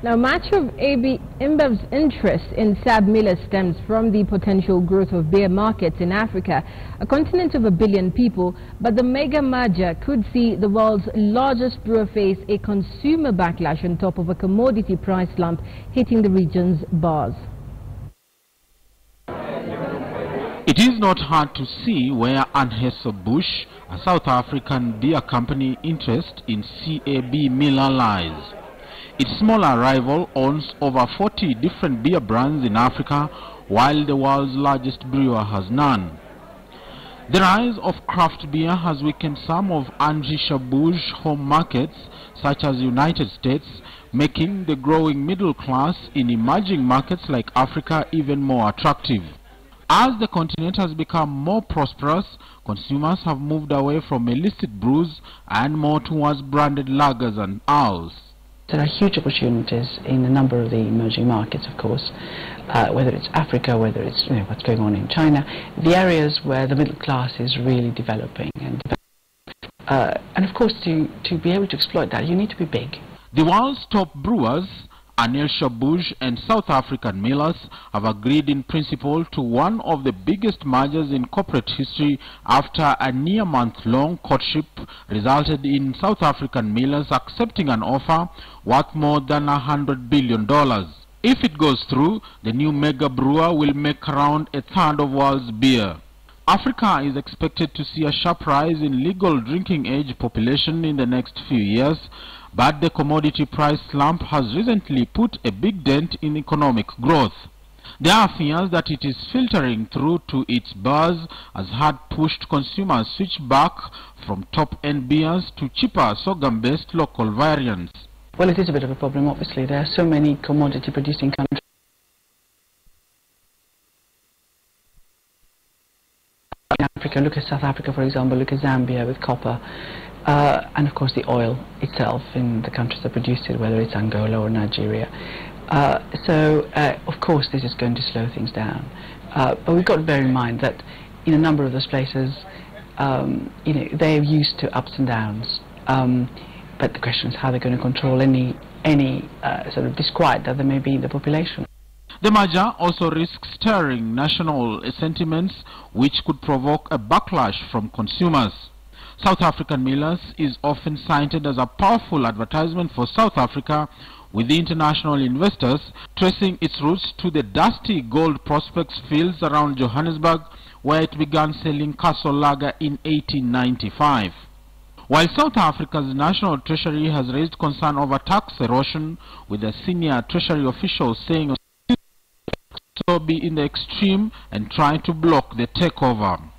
Now, much of AB InBev's interest in SAB Miller stems from the potential growth of beer markets in Africa, a continent of 1 billion people, but the mega merger could see the world's largest brewer face a consumer backlash on top of a commodity price slump hitting the region's bars. It is not hard to see where Anheuser-Busch, a South African beer company, interest in SAB Miller lies. Its smaller rival owns over 40 different beer brands in Africa, while the world's largest brewer has none. The rise of craft beer has weakened some of Anheuser-Busch's home markets, such as the United States, making the growing middle class in emerging markets like Africa even more attractive. As the continent has become more prosperous, consumers have moved away from illicit brews and more towards branded lagers and ales. There are huge opportunities in a number of the emerging markets, of course, whether it's Africa, whether it's what's going on in China, the areas where the middle class is really developing. And of course, to be able to exploit that, you need to be big. The world's top brewers, Anheuser-Busch and South African Millers, have agreed in principle to one of the biggest mergers in corporate history after a near month-long courtship resulted in South African Millers accepting an offer worth more than $100 billion. If it goes through, the new mega brewer will make around a third of world's beer. Africa is expected to see a sharp rise in legal drinking age population in the next few years, but the commodity price slump has recently put a big dent in economic growth. There are fears that it is filtering through to its bars as hard-pushed consumers switch back from top-end beers to cheaper sorghum-based local variants. Well, it is a bit of a problem, obviously. There are so many commodity-producing countries. In Africa, look at South Africa, for example, look at Zambia with copper. And of course the oil itself in the countries that produce it, whether it's Angola or Nigeria. Of course this is going to slow things down. But we've got to bear in mind that in a number of those places, they're used to ups and downs. But the question is how they're going to control any sort of disquiet that there may be in the population. The merger also risks stirring national sentiments, which could provoke a backlash from consumers. South African Millers is often cited as a powerful advertisement for South Africa, with the international investors tracing its roots to the dusty gold prospects fields around Johannesburg, where it began selling Castle Lager in 1895. While South Africa's National Treasury has raised concern over tax erosion, with a senior Treasury official saying so be in the extreme and trying to block the takeover.